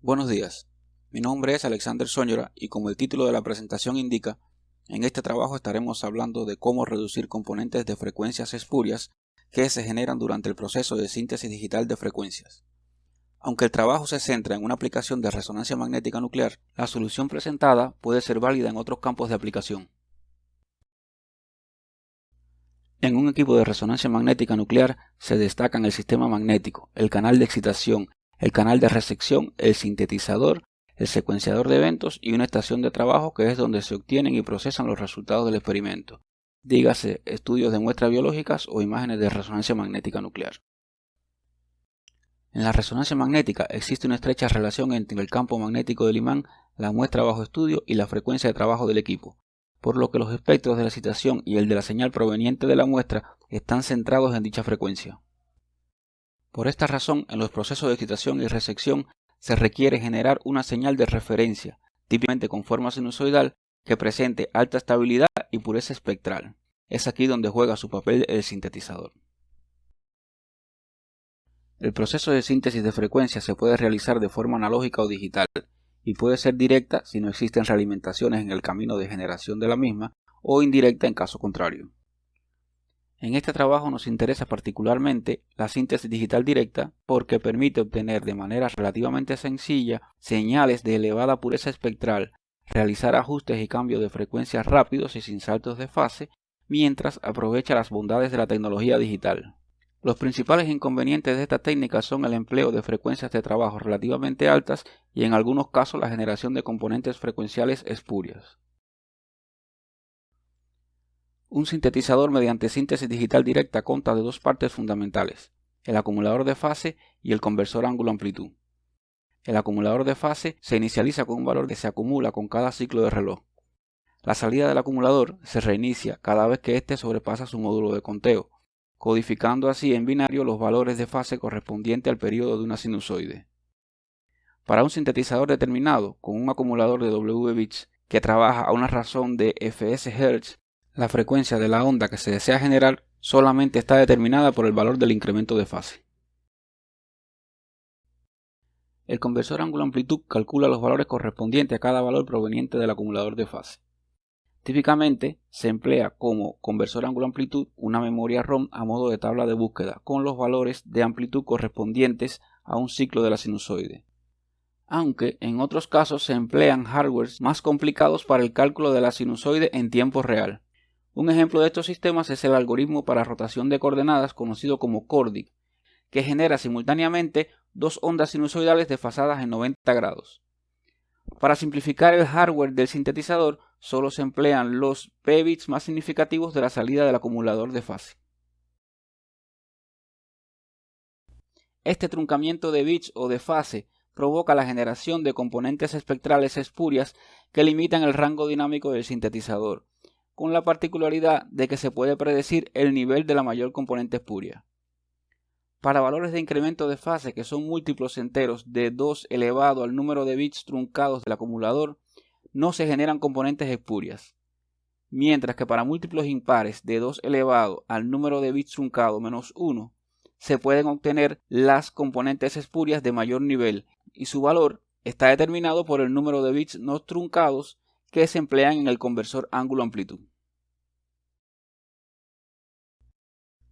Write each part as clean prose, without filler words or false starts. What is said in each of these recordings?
Buenos días, mi nombre es Alexander Soñora y como el título de la presentación indica, en este trabajo estaremos hablando de cómo reducir componentes de frecuencias espurias que se generan durante el proceso de síntesis digital de frecuencias. Aunque el trabajo se centra en una aplicación de resonancia magnética nuclear, la solución presentada puede ser válida en otros campos de aplicación. En un equipo de resonancia magnética nuclear se destacan el sistema magnético, el canal de excitación, el canal de recepción, el sintetizador, el secuenciador de eventos y una estación de trabajo que es donde se obtienen y procesan los resultados del experimento, dígase estudios de muestras biológicas o imágenes de resonancia magnética nuclear. En la resonancia magnética existe una estrecha relación entre el campo magnético del imán, la muestra bajo estudio y la frecuencia de trabajo del equipo, por lo que los espectros de la excitación y el de la señal proveniente de la muestra están centrados en dicha frecuencia. Por esta razón, en los procesos de excitación y recepción se requiere generar una señal de referencia, típicamente con forma sinusoidal, que presente alta estabilidad y pureza espectral. Es aquí donde juega su papel el sintetizador. El proceso de síntesis de frecuencias se puede realizar de forma analógica o digital, y puede ser directa si no existen realimentaciones en el camino de generación de la misma, o indirecta en caso contrario. En este trabajo nos interesa particularmente la síntesis digital directa porque permite obtener de manera relativamente sencilla señales de elevada pureza espectral, realizar ajustes y cambios de frecuencias rápidos y sin saltos de fase, mientras aprovecha las bondades de la tecnología digital. Los principales inconvenientes de esta técnica son el empleo de frecuencias de trabajo relativamente altas y en algunos casos la generación de componentes frecuenciales espurias. Un sintetizador mediante síntesis digital directa consta de dos partes fundamentales, el acumulador de fase y el conversor ángulo-amplitud. El acumulador de fase se inicializa con un valor que se acumula con cada ciclo de reloj. La salida del acumulador se reinicia cada vez que éste sobrepasa su módulo de conteo, codificando así en binario los valores de fase correspondientes al periodo de una sinusoide. Para un sintetizador determinado, con un acumulador de W bits que trabaja a una razón de Fs Hz, la frecuencia de la onda que se desea generar solamente está determinada por el valor del incremento de fase. El conversor ángulo-amplitud calcula los valores correspondientes a cada valor proveniente del acumulador de fase. Típicamente se emplea como conversor ángulo-amplitud una memoria ROM a modo de tabla de búsqueda con los valores de amplitud correspondientes a un ciclo de la sinusoide, aunque en otros casos se emplean hardwares más complicados para el cálculo de la sinusoide en tiempo real. Un ejemplo de estos sistemas es el algoritmo para rotación de coordenadas conocido como CORDIC, que genera simultáneamente dos ondas sinusoidales desfasadas en 90 grados. Para simplificar el hardware del sintetizador, solo se emplean los p-bits más significativos de la salida del acumulador de fase. Este truncamiento de bits o de fase provoca la generación de componentes espectrales espurias que limitan el rango dinámico del sintetizador, con la particularidad de que se puede predecir el nivel de la mayor componente espuria. Para valores de incremento de fase que son múltiplos enteros de 2 elevado al número de bits truncados del acumulador, no se generan componentes espurias, mientras que para múltiplos impares de 2 elevado al número de bits truncado menos 1, se pueden obtener las componentes espurias de mayor nivel y su valor está determinado por el número de bits no truncados que se emplean en el conversor ángulo-amplitud.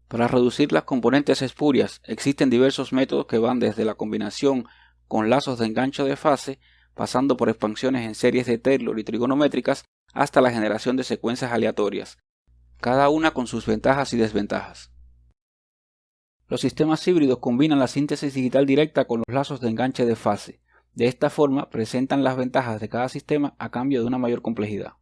Para reducir las componentes espurias existen diversos métodos que van desde la combinación con lazos de enganche de fase, pasando por expansiones en series de Taylor y trigonométricas, hasta la generación de secuencias aleatorias, cada una con sus ventajas y desventajas. Los sistemas híbridos combinan la síntesis digital directa con los lazos de enganche de fase. De esta forma presentan las ventajas de cada sistema a cambio de una mayor complejidad.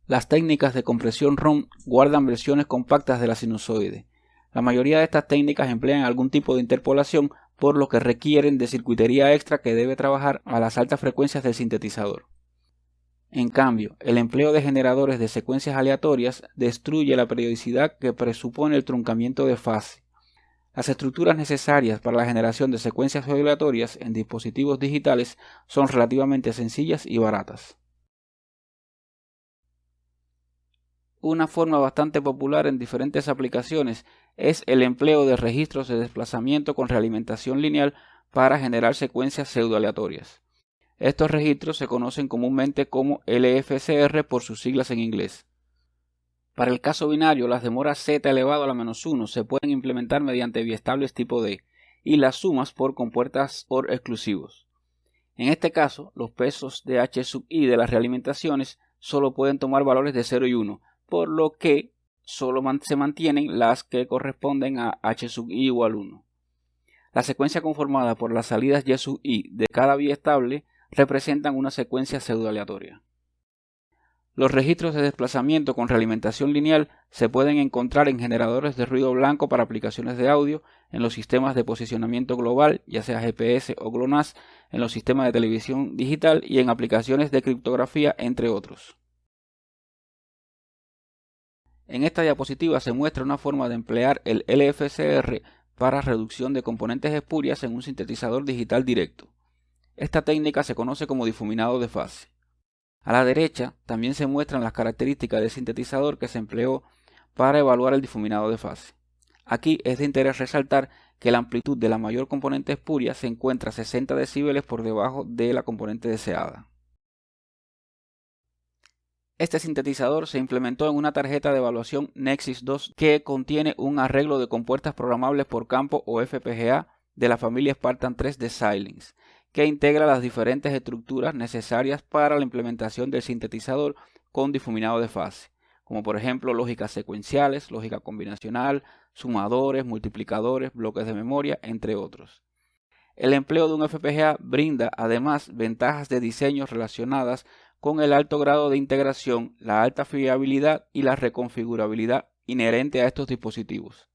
Las técnicas de compresión ROM guardan versiones compactas de la sinusoide. La mayoría de estas técnicas emplean algún tipo de interpolación, por lo que requieren de circuitería extra que debe trabajar a las altas frecuencias del sintetizador. En cambio, el empleo de generadores de secuencias aleatorias destruye la periodicidad que presupone el truncamiento de fase. Las estructuras necesarias para la generación de secuencias aleatorias en dispositivos digitales son relativamente sencillas y baratas. Una forma bastante popular en diferentes aplicaciones es el empleo de registros de desplazamiento con realimentación lineal para generar secuencias pseudoaleatorias. Estos registros se conocen comúnmente como LFSR por sus siglas en inglés. Para el caso binario, las demoras z elevado a la menos 1 se pueden implementar mediante biestables tipo D y las sumas por compuertas OR exclusivos. En este caso, los pesos de h sub i de las realimentaciones solo pueden tomar valores de 0 y 1, por lo que solo se mantienen las que corresponden a h sub i igual 1. La secuencia conformada por las salidas y sub i de cada biestable representan una secuencia pseudoaleatoria. Los registros de desplazamiento con realimentación lineal se pueden encontrar en generadores de ruido blanco para aplicaciones de audio, en los sistemas de posicionamiento global, ya sea GPS o GLONASS, en los sistemas de televisión digital y en aplicaciones de criptografía, entre otros. En esta diapositiva se muestra una forma de emplear el LFSR para reducción de componentes espurias en un sintetizador digital directo. Esta técnica se conoce como difuminado de fase. A la derecha también se muestran las características del sintetizador que se empleó para evaluar el difuminado de fase. Aquí es de interés resaltar que la amplitud de la mayor componente espuria se encuentra a 60 decibeles por debajo de la componente deseada. Este sintetizador se implementó en una tarjeta de evaluación Nexus 2 que contiene un arreglo de compuertas programables por campo o FPGA de la familia Spartan 3 de Xilinx, que integra las diferentes estructuras necesarias para la implementación del sintetizador con difuminado de fase, como por ejemplo lógicas secuenciales, lógica combinacional, sumadores, multiplicadores, bloques de memoria, entre otros. El empleo de un FPGA brinda además ventajas de diseño relacionadas con el alto grado de integración, la alta fiabilidad y la reconfigurabilidad inherente a estos dispositivos.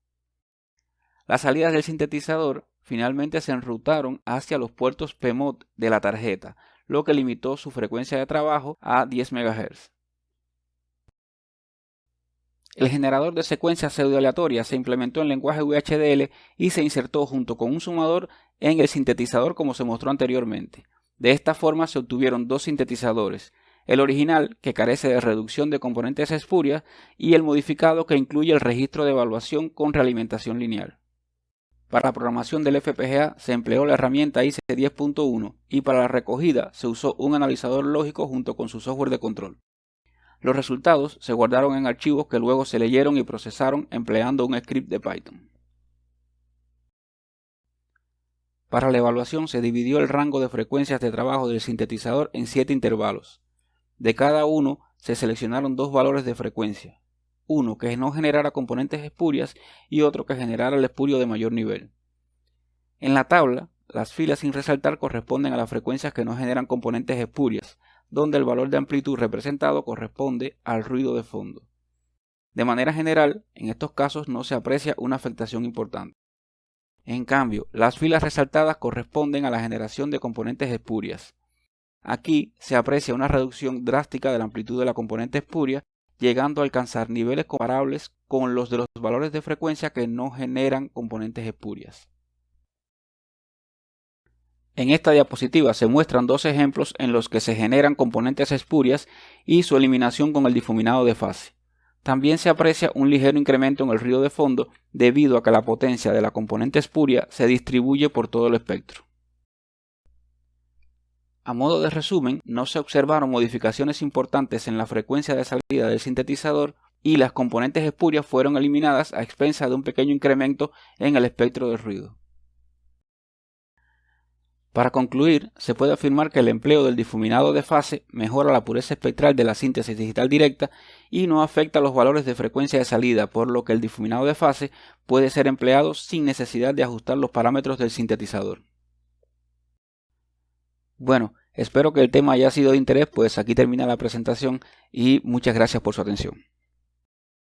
Las salidas del sintetizador finalmente se enrutaron hacia los puertos PMOD de la tarjeta, lo que limitó su frecuencia de trabajo a 10 MHz. El generador de secuencias pseudoaleatorias se implementó en lenguaje VHDL y se insertó junto con un sumador en el sintetizador como se mostró anteriormente. De esta forma se obtuvieron dos sintetizadores, el original que carece de reducción de componentes espurias y el modificado que incluye el registro de evaluación con realimentación lineal. Para la programación del FPGA se empleó la herramienta IC 10.1 y para la recogida se usó un analizador lógico junto con su software de control. Los resultados se guardaron en archivos que luego se leyeron y procesaron empleando un script de Python. Para la evaluación se dividió el rango de frecuencias de trabajo del sintetizador en 7 intervalos. De cada uno se seleccionaron dos valores de frecuencia, uno que no generara componentes espurias y otro que generara el espurio de mayor nivel. En la tabla, las filas sin resaltar corresponden a las frecuencias que no generan componentes espurias, donde el valor de amplitud representado corresponde al ruido de fondo. De manera general, en estos casos no se aprecia una afectación importante. En cambio, las filas resaltadas corresponden a la generación de componentes espurias. Aquí se aprecia una reducción drástica de la amplitud de la componente espuria, llegando a alcanzar niveles comparables con los de los valores de frecuencia que no generan componentes espurias. En esta diapositiva se muestran dos ejemplos en los que se generan componentes espurias y su eliminación con el difuminado de fase. También se aprecia un ligero incremento en el ruido de fondo debido a que la potencia de la componente espuria se distribuye por todo el espectro. A modo de resumen, no se observaron modificaciones importantes en la frecuencia de salida del sintetizador y las componentes espurias fueron eliminadas a expensas de un pequeño incremento en el espectro de ruido. Para concluir, se puede afirmar que el empleo del difuminado de fase mejora la pureza espectral de la síntesis digital directa y no afecta los valores de frecuencia de salida, por lo que el difuminado de fase puede ser empleado sin necesidad de ajustar los parámetros del sintetizador. Bueno, espero que el tema haya sido de interés, pues aquí termina la presentación y muchas gracias por su atención.